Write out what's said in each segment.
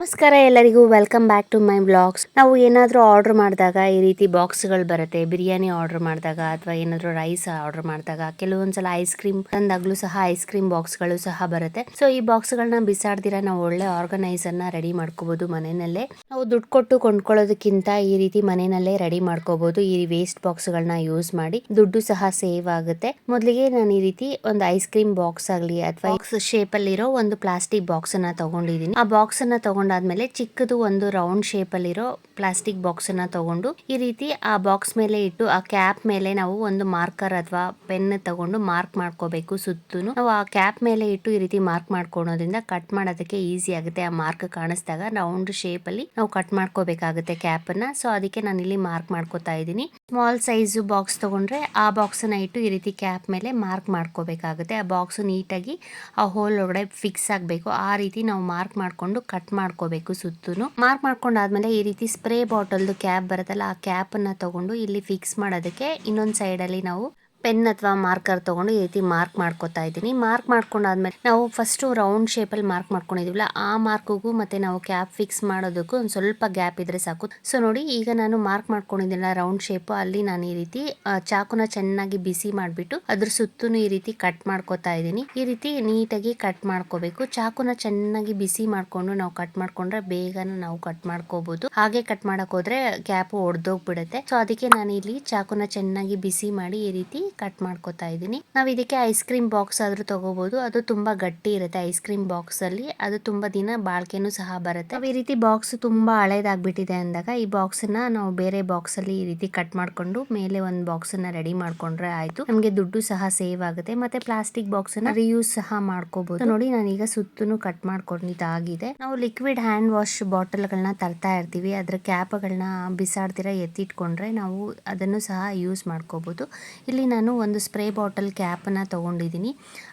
ನಮಸ್ಕಾರ ಎಲ್ಲರಿಗೂ, welcome back to my blogs. ನಾವು ಏನಾದರೂ ಆರ್ಡರ್ ಮಾಡಿದಾಗ ಈ ರೀತಿ ಬಾಕ್ಸ್ಗಳು ಬರುತ್ತೆ. ಬಿರಿಯಾನಿ ಆರ್ಡರ್ ಮಾಡಿದಾಗ ಅಥವಾ ಏನಾದರೂ ರೈಸ್ ಆರ್ಡರ್ ಮಾಡಿದಾಗ ಕೆಲವೊಂದ್ಸಲ ಐಸ್ ಕ್ರೀಮ್ ತಂದಾಗ್ಲೂ ಸಹ ಐಸ್ ಕ್ರೀಮ್ ಬಾಕ್ಸ್ಗಳು ಸಹ ಬರುತ್ತೆ. ಸೊ ಈ ಬಾಕ್ಸ್ಗಳನ್ನ ಬಿಸಾಡ್ದಿರ ನಾವು ಒಳ್ಳೆ ಆರ್ಗನೈಸರ್ನ ರೆಡಿ ಮಾಡ್ಕೋಬಹುದು ಮನೆಯಲ್ಲೇ. ನಾವು ದುಡ್ಡು ಕೊಟ್ಟು ಕೊಂಡ್ಕೊಳ್ಳೋದಕ್ಕಿಂತ ಈ ರೀತಿ ಮನೆಯಲ್ಲೇ ರೆಡಿ ಮಾಡ್ಕೋಬಹುದು. ಈ ವೇಸ್ಟ್ ಬಾಕ್ಸ್ಗಳನ್ನ ಯೂಸ್ ಮಾಡಿ ದುಡ್ಡು ಸಹ ಸೇವ್ ಆಗುತ್ತೆ. ಮೊದಲಿಗೆ ನಾನು ಈ ರೀತಿ ಒಂದು ಐಸ್ ಕ್ರೀಮ್ ಬಾಕ್ಸ್ ಆಗಲಿ ಅಥವಾ ಬಾಕ್ಸ್ ಶೇಪ್ ಅಲ್ಲಿ ಇರೋ ಒಂದು ಪ್ಲಾಸ್ಟಿಕ್ ಬಾಕ್ಸ್ ಅನ್ನ ತಗೊಂಡಿದ್ದೀನಿ. ಆ ಬಾಕ್ಸ್ ಅನ್ನ ತಗೊಂಡಾದ್ಮೇಲೆ ಚಿಕ್ಕದು ಒಂದು ರೌಂಡ್ ಶೇಪ್ ಅಲ್ಲಿರೋ ಪ್ಲಾಸ್ಟಿಕ್ ಬಾಕ್ಸ್ ಅನ್ನ ತಗೊಂಡು ಈ ರೀತಿ ಆ ಬಾಕ್ಸ್ ಮೇಲೆ ಇಟ್ಟು ಆ ಕ್ಯಾಪ್ ಮೇಲೆ ನಾವು ಒಂದು ಮಾರ್ಕರ್ ಅಥವಾ ಪೆನ್ ತಗೊಂಡು ಮಾರ್ಕ್ ಮಾಡ್ಕೋಬೇಕು. ಸುತ್ತಲೂ ನಾವು ಆ ಕ್ಯಾಪ್ ಮೇಲೆ ಇಟ್ಟು ಈ ರೀತಿ ಮಾರ್ಕ್ ಮಾಡ್ಕೊಳೋದ್ರಿಂದ ಕಟ್ ಮಾಡೋದಕ್ಕೆ ಈಸಿ ಆಗುತ್ತೆ. ಆ ಮಾರ್ಕ್ ಕಾಣಿಸಿದಾಗ ರೌಂಡ್ ಶೇಪ್ ಅಲ್ಲಿ ನಾವು ಕಟ್ ಮಾಡ್ಕೋಬೇಕಾಗುತ್ತೆ ಕ್ಯಾಪ್ ಅನ್ನ. ಸೊ ಅದಕ್ಕೆ ನಾನು ಇಲ್ಲಿ ಮಾರ್ಕ್ ಮಾಡ್ಕೋತಾ ಇದ್ದೀನಿ. ಸ್ಮಾಲ್ ಸೈಜ್ ಬಾಕ್ಸ್ ತಗೊಂಡ್ರೆ ಆ ಬಾಕ್ಸ್ ನ ಇಟ್ಟು ಈ ರೀತಿ ಕ್ಯಾಪ್ ಮೇಲೆ ಮಾರ್ಕ್ ಮಾಡ್ಕೋಬೇಕಾಗುತ್ತೆ. ಆ ಬಾಕ್ಸ್ ನೀಟಾಗಿ ಆ ಹೋಲ್ ಒಳಗಡೆ ಫಿಕ್ಸ್ ಆಗಬೇಕು. ಆ ರೀತಿ ನಾವು ಮಾರ್ಕ್ ಮಾಡ್ಕೊಂಡು ಕಟ್ ಮಾಡ್ಕೋಬೇಕು. ಸುತ್ತಲೂ ಮಾರ್ಕ್ ಮಾಡ್ಕೊಂಡಾದ್ಮೇಲೆ ಈ ರೀತಿ ಸ್ಪ್ರೇ ಬಾಟಲ್ದು ಕ್ಯಾಪ್ ಬರುತ್ತಲ್ಲ, ಆ ಕ್ಯಾಪ್ ಅನ್ನ ತಗೊಂಡು ಇಲ್ಲಿ ಫಿಕ್ಸ್ ಮಾಡೋದಕ್ಕೆ ಇನ್ನೊಂದು ಸೈಡ್ ಅಲ್ಲಿ ನಾವು ಪೆನ್ ಅಥವಾ ಮಾರ್ಕರ್ ತಗೊಂಡು ಈ ರೀತಿ ಮಾರ್ಕ್ ಮಾಡ್ಕೋತಾ ಇದ್ದೀನಿ. ಮಾರ್ಕ್ ಮಾಡ್ಕೊಂಡಾದ್ಮೇಲೆ ನಾವು ಫಸ್ಟ್ ರೌಂಡ್ ಶೇಪ್ ಅಲ್ಲಿ ಮಾರ್ಕ್ ಮಾಡ್ಕೊಂಡಿದೀವಲ್ಲ, ಆ ಮಾರ್ಕ್ಗೂ ಮತ್ತೆ ನಾವು ಕ್ಯಾಪ್ ಫಿಕ್ಸ್ ಮಾಡೋದಕ್ಕೂ ಒಂದು ಸ್ವಲ್ಪ ಗ್ಯಾಪ್ ಇದ್ರೆ ಸಾಕು. ಸೊ ನೋಡಿ, ಈಗ ನಾನು ಮಾರ್ಕ್ ಮಾಡ್ಕೊಂಡಿದ್ದೀನಲ್ಲ ರೌಂಡ್ ಶೇಪ್, ಅಲ್ಲಿ ನಾನು ಈ ರೀತಿ ಚಾಕುನ ಚೆನ್ನಾಗಿ ಬಿಸಿ ಮಾಡ್ಬಿಟ್ಟು ಅದ್ರ ಸುತ್ತೂ ಈ ರೀತಿ ಕಟ್ ಮಾಡ್ಕೋತಾ ಇದ್ದೀನಿ. ಈ ರೀತಿ ನೀಟಾಗಿ ಕಟ್ ಮಾಡ್ಕೋಬೇಕು. ಚಾಕುನ ಚೆನ್ನಾಗಿ ಬಿಸಿ ಮಾಡ್ಕೊಂಡು ನಾವು ಕಟ್ ಮಾಡ್ಕೊಂಡ್ರೆ ಬೇಗನೆ ನಾವು ಕಟ್ ಮಾಡ್ಕೋಬಹುದು. ಹಾಗೆ ಕಟ್ ಮಾಡಕ್ ಹೋದ್ರೆ ಕ್ಯಾಪ್ ಒಡೆದೋಗ್ಬಿಡುತ್ತೆ. ಸೊ ಅದಕ್ಕೆ ನಾನು ಇಲ್ಲಿ ಚಾಕುನ ಚೆನ್ನಾಗಿ ಬಿಸಿ ಮಾಡಿ ಈ ರೀತಿ ಕಟ್ ಮಾಡ್ಕೋತಾ ಇದ್ದೀನಿ. ನಾವ್ ಇದಕ್ಕೆ ಐಸ್ ಕ್ರೀಮ್ ಬಾಕ್ಸ್ ಆದ್ರೂ ತಗೋಬಹುದು. ಅದು ತುಂಬಾ ಗಟ್ಟಿ ಇರುತ್ತೆ ಐಸ್ ಕ್ರೀಮ್ ಬಾಕ್ಸ್ ಅಲ್ಲಿ. ಅದು ತುಂಬಾ ದಿನ ಬಾಳ್ಕೆನೂ ಸಹ ಬರುತ್ತೆ. ಈ ರೀತಿ ಬಾಕ್ಸ್ ತುಂಬಾ ಹಳೇದಾಗ್ಬಿಟ್ಟಿದೆ ಅಂದಾಗ ಈ ಬಾಕ್ಸ್ ನ ನಾವು ಬೇರೆ ಬಾಕ್ಸ್ ಅಲ್ಲಿ ಈ ರೀತಿ ಕಟ್ ಮಾಡ್ಕೊಂಡು ಮೇಲೆ ಒಂದು ಬಾಕ್ಸ್ ನ ರೆಡಿ ಮಾಡ್ಕೊಂಡ್ರೆ ಆಯ್ತು. ನಮ್ಗೆ ದುಡ್ಡು ಸಹ ಸೇವ್ ಆಗುತ್ತೆ. ಮತ್ತೆ ಪ್ಲಾಸ್ಟಿಕ್ ಬಾಕ್ಸ್ ನ ರಿಯೂಸ್ ಸಹ ಮಾಡ್ಕೋಬಹುದು. ನೋಡಿ, ನಾನೀಗ ಸುತ್ತೂ ಕಟ್ ಮಾಡ್ಕೊಂಡಿದ್ದಾಗಿದೆ. ನಾವು ಲಿಕ್ವಿಡ್ ಹ್ಯಾಂಡ್ ವಾಶ್ ಬಾಟಲ್ ಗಳನ್ನ ತರ್ತಾ ಇರ್ತೀವಿ. ಅದ್ರ ಕ್ಯಾಪ್ ಗಳನ್ನ ಬಿಸಾಡ್ದಿರ ಎತ್ತಿಟ್ಕೊಂಡ್ರೆ ನಾವು ಅದನ್ನು ಸಹ ಯೂಸ್ ಮಾಡ್ಕೋಬಹುದು. ಇಲ್ಲಿ ನಾನು ಒಂದು ಸ್ಪ್ರೇ ಬಾಟಲ್ ಕ್ಯಾಪ್ ಅನ್ನ ತಗೊಂಡಿದ್ದೀನಿ.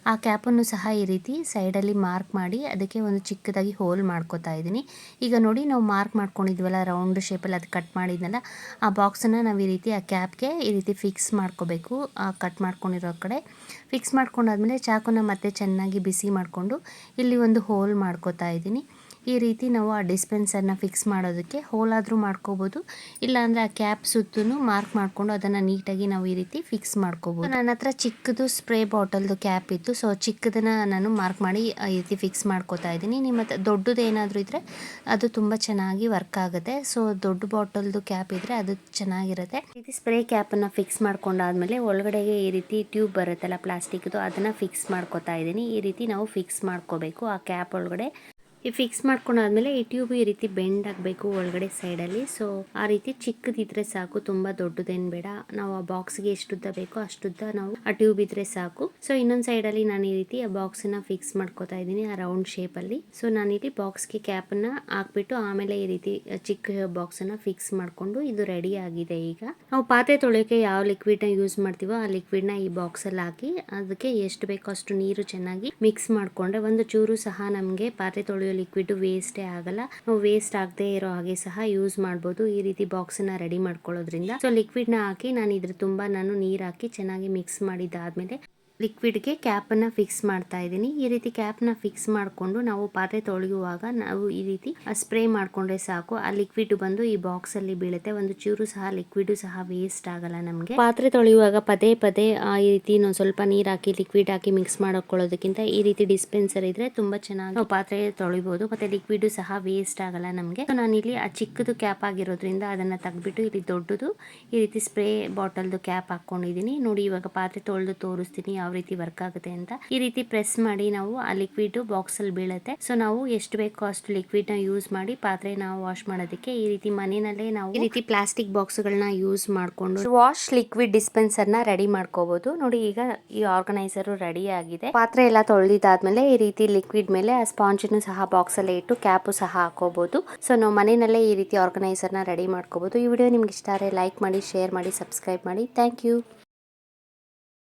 ಆ ಕ್ಯಾಪ್ ಅನ್ನು ಸಹ ಈ ರೀತಿ ಸೈಡ್ ಅಲ್ಲಿ ಮಾರ್ಕ್ ಮಾಡಿ ಅದಕ್ಕೆ ಒಂದು ಚಿಕ್ಕದಾಗಿ ಹೋಲ್ ಮಾಡ್ಕೋತಾ ಇದ್ದೀನಿ. ಈಗ ನೋಡಿ, ನಾವು ಮಾರ್ಕ್ ಮಾಡ್ಕೊಂಡಿದ್ವಲ್ಲ ರೌಂಡ್ ಶೇಪ್ ಅಲ್ಲಿ, ಅದು ಕಟ್ ಮಾಡಿದ್ನಲ್ಲ, ಆ ಬಾಕ್ಸ್ ಅನ್ನ ನಾವು ಈ ರೀತಿ ಆ ಕ್ಯಾಪ್ಗೆ ಈ ರೀತಿ ಫಿಕ್ಸ್ ಮಾಡ್ಕೋಬೇಕು. ಆ ಕಟ್ ಮಾಡ್ಕೊಂಡಿರೋ ಕಡೆ ಫಿಕ್ಸ್ ಮಾಡ್ಕೊಂಡಾದ್ಮೇಲೆ ಚಾಕುನ ಮತ್ತೆ ಚೆನ್ನಾಗಿ ಬಿಸಿ ಮಾಡ್ಕೊಂಡು ಇಲ್ಲಿ ಒಂದು ಹೋಲ್ ಮಾಡ್ಕೋತಾ ಇದ್ದೀನಿ. ಈ ರೀತಿ ನಾವು ಆ ಡಿಸ್ಪೆನ್ಸರ್ನ ಫಿಕ್ಸ್ ಮಾಡೋದಕ್ಕೆ ಹೋಲ್ ಆದ್ರೂ ಮಾಡ್ಕೋಬಹುದು. ಇಲ್ಲ ಅಂದ್ರೆ ಆ ಕ್ಯಾಪ್ ಸುತ್ತೂ ಮಾರ್ಕ್ ಮಾಡ್ಕೊಂಡು ಅದನ್ನ ನೀಟಾಗಿ ನಾವು ಈ ರೀತಿ ಫಿಕ್ಸ್ ಮಾಡ್ಕೋಬಹುದು. ನನ್ನ ಹತ್ರ ಚಿಕ್ಕದು ಸ್ಪ್ರೇ ಬಾಟಲ್ದು ಕ್ಯಾಪ್ ಇತ್ತು. ಸೊ ಚಿಕ್ಕದನ್ನ ನಾನು ಮಾರ್ಕ್ ಮಾಡಿ ಈ ರೀತಿ ಫಿಕ್ಸ್ ಮಾಡ್ಕೋತಾ ಇದ್ದೀನಿ. ನಿಮ್ಮ ಹತ್ರ ದೊಡ್ಡದು ಏನಾದರೂ ಇದ್ರೆ ಅದು ತುಂಬಾ ಚೆನ್ನಾಗಿ ವರ್ಕ್ ಆಗುತ್ತೆ. ಸೊ ದೊಡ್ಡ ಬಾಟಲ್ದು ಕ್ಯಾಪ್ ಇದ್ರೆ ಅದು ಚೆನ್ನಾಗಿರುತ್ತೆ. ಈ ರೀತಿ ಸ್ಪ್ರೇ ಕ್ಯಾಪ್ ಅನ್ನ ಫಿಕ್ಸ್ ಮಾಡ್ಕೊಂಡಾದ್ಮೇಲೆ ಒಳಗಡೆಗೆ ಈ ರೀತಿ ಟ್ಯೂಬ್ ಬರುತ್ತಲ್ಲ ಪ್ಲಾಸ್ಟಿಕ್ದು, ಅದನ್ನ ಫಿಕ್ಸ್ ಮಾಡ್ಕೋತಾ ಇದ್ದೀನಿ. ಈ ರೀತಿ ನಾವು ಫಿಕ್ಸ್ ಮಾಡ್ಕೋಬೇಕು ಆ ಕ್ಯಾಪ್ ಒಳಗಡೆ. ಈ ಫಿಕ್ಸ್ ಮಾಡ್ಕೊಂಡಾದ್ಮೇಲೆ ಈ ಟ್ಯೂಬ್ ಈ ರೀತಿ ಬೆಂಡ್ ಆಗಬೇಕು ಒಳಗಡೆ ಸೈಡ್ ಅಲ್ಲಿ. ಸೊ ಆ ರೀತಿ ಚಿಕ್ಕದಿದ್ರೆ ಸಾಕು, ತುಂಬಾ ದೊಡ್ಡದೇನು ಬೇಡ. ನಾವು ಆ ಬಾಕ್ಸ್ಗೆ ಎಷ್ಟುದ್ದ ಬೇಕೋ ಅಷ್ಟುದ್ದ ನಾವು ಆ ಟ್ಯೂಬ್ ಇದ್ರೆ ಸಾಕು. ಸೊ ಇನ್ನೊಂದ್ ಸೈಡ್ ಅಲ್ಲಿ ನಾನು ಈ ರೀತಿ ಆ ಬಾಕ್ಸ್ ನ ಫಿಕ್ಸ್ ಮಾಡ್ಕೋತಾ ಇದ್ದೀನಿ ಆ ರೌಂಡ್ ಶೇಪ್ ಅಲ್ಲಿ. ಸೊ ನಾನು ಇಲ್ಲಿ ಬಾಕ್ಸ್ಗೆ ಕ್ಯಾಪ್ ಅನ್ನ ಹಾಕ್ಬಿಟ್ಟು ಆಮೇಲೆ ಈ ರೀತಿ ಚಿಕ್ಕ ಬಾಕ್ಸ್ ಅನ್ನ ಫಿಕ್ಸ್ ಮಾಡ್ಕೊಂಡು ಇದು ರೆಡಿ ಆಗಿದೆ. ಈಗ ನಾವು ಪಾತ್ರೆ ತೊಳೆಯೋಕೆ ಯಾವ ಲಿಕ್ವಿಡ್ ನ ಯೂಸ್ ಮಾಡ್ತೀವೋ ಆ ಲಿಕ್ವಿಡ್ ನ ಈ ಬಾಕ್ಸ್ ಅಲ್ಲಿ ಹಾಕಿ ಅದಕ್ಕೆ ಎಷ್ಟು ಬೇಕೋ ಅಷ್ಟು ನೀರು ಚೆನ್ನಾಗಿ ಮಿಕ್ಸ್ ಮಾಡ್ಕೊಂಡ್ರೆ ಒಂದು ಚೂರು ಸಹ ನಮ್ಗೆ ಪಾತ್ರೆ ತೊಳೆಯೋ ಲಿಕ್ವಿಡ್ ವೇಸ್ಟೇ ಆಗಲ್ಲ. ನಾವು ವೇಸ್ಟ್ ಆಗದೆ ಇರೋ ಹಾಗೆ ಸಹ ಯೂಸ್ ಮಾಡಬಹುದು. ಈ ರೀತಿ ಬಾಕ್ಸ್ ನ ರೆಡಿ ಮಾಡ್ಕೊಳ್ಳೋದ್ರಿಂದ. ಸೊ ಲಿಕ್ವಿಡ್ ನ ಹಾಕಿ ನಾನು ಇದ್ರ ತುಂಬಾ ನೀರ್ ಹಾಕಿ ಚೆನ್ನಾಗಿ ಮಿಕ್ಸ್ ಮಾಡಿದ್ದಾದ್ಮೇಲೆ ಲಿಕ್ವಿಡ್ಗೆ ಕ್ಯಾಪ್ ಅನ್ನ ಫಿಕ್ಸ್ ಮಾಡ್ತಾ ಇದ್ದೀನಿ. ಈ ರೀತಿ ಕ್ಯಾಪ್ ನ ಫಿಕ್ಸ್ ಮಾಡ್ಕೊಂಡು ನಾವು ಪಾತ್ರೆ ತೊಳೆಯುವಾಗ ನಾವು ಈ ರೀತಿ ಸ್ಪ್ರೇ ಮಾಡ್ಕೊಂಡ್ರೆ ಸಾಕು. ಆ ಲಿಕ್ವಿಡ್ ಬಂದು ಈ ಬಾಕ್ಸ್ ಅಲ್ಲಿ ಬೀಳುತ್ತೆ. ಒಂದು ಚೂರು ಸಹ ಲಿಕ್ವಿಡ್ ಸಹ ವೇಸ್ಟ್ ಆಗಲ್ಲ ನಮ್ಗೆ. ಪಾತ್ರೆ ತೊಳೆಯುವಾಗ ಪದೇ ಪದೇ ಈ ರೀತಿ ಸ್ವಲ್ಪ ನೀರ್ ಹಾಕಿ ಲಿಕ್ವಿಡ್ ಹಾಕಿ ಮಿಕ್ಸ್ ಮಾಡ್ಕೊಳ್ಳೋದಕ್ಕಿಂತ ಈ ರೀತಿ ಡಿಸ್ಪೆನ್ಸರ್ ಇದ್ರೆ ತುಂಬಾ ಚೆನ್ನಾಗಿ ನಾವು ಪಾತ್ರೆ ತೊಳಿಬಹುದು. ಮತ್ತೆ ಲಿಕ್ವಿಡ್ ಸಹ ವೇಸ್ಟ್ ಆಗಲ್ಲ ನಮ್ಗೆ. ನಾನು ಇಲ್ಲಿ ಆ ಚಿಕ್ಕದು ಕ್ಯಾಪ್ ಆಗಿರೋದ್ರಿಂದ ಅದನ್ನ ತೆಗ್ದ್ಬಿಟ್ಟು ಇಲ್ಲಿ ದೊಡ್ಡದು ಈ ರೀತಿ ಸ್ಪ್ರೇ ಬಾಟಲ್ದು ಕ್ಯಾಪ್ ಹಾಕೊಂಡಿದೀನಿ. ನೋಡಿ, ಇವಾಗ ಪಾತ್ರೆ ತೊಳೆದು ತೋರಿಸ್ತೀನಿ ಯಾವ ರೀತಿ ವರ್ಕ್ ಆಗುತ್ತೆ ಅಂತ. ಈ ರೀತಿ ಪ್ರೆಸ್ ಮಾಡಿ ನಾವು ಆ ಲಿಕ್ವಿಡ್ ಬಾಕ್ಸ್ ಅಲ್ಲಿ ಬೀಳುತ್ತೆ. ಸೊ ನಾವು ಎಷ್ಟು ಬೇಕೋ ಅಷ್ಟು ಲಿಕ್ವಿಡ್ ನ ಯೂಸ್ ಮಾಡಿ ಪಾತ್ರೆ ನಾವು ವಾಶ್ ಮಾಡೋದಕ್ಕೆ ಈ ರೀತಿ ಮನೆಯಲ್ಲೇ ನಾವು ಈ ರೀತಿ ಪ್ಲಾಸ್ಟಿಕ್ ಬಾಕ್ಸ್ ಗಳನ್ನ ಯೂಸ್ ಮಾಡ್ಕೊಂಡು ವಾಶ್ ಲಿಕ್ವಿಡ್ ಡಿಸ್ಪೆನ್ಸರ್ ನ ರೆಡಿ ಮಾಡ್ಕೋಬಹುದು. ನೋಡಿ, ಈಗ ಈ ಆರ್ಗನೈಸರ್ ರೆಡಿ ಆಗಿದೆ. ಪಾತ್ರೆ ಎಲ್ಲ ತೊಳೆದಿದ್ದಾದ್ಮೇಲೆ ಈ ರೀತಿ ಲಿಕ್ವಿಡ್ ಮೇಲೆ ಆ ಸ್ಪಾಂಜ್ ಸಹ ಬಾಕ್ಸ್ ಅಲ್ಲಿ ಇಟ್ಟು ಕ್ಯಾಪ್ ಸಹ ಹಾಕೋಬಹುದು. ಸೊ ನಾವು ಮನೆಯಲ್ಲೇ ಈ ರೀತಿ ಆರ್ಗನೈಸರ್ ನ ರೆಡಿ ಮಾಡ್ಕೋಬಹುದು. ಈ ವಿಡಿಯೋ ನಿಮ್ಗೆ ಇಷ್ಟ ಆದರೆ ಲೈಕ್ ಮಾಡಿ, ಶೇರ್ ಮಾಡಿ, ಸಬ್ಸ್ಕ್ರೈಬ್ ಮಾಡಿ. Thank you.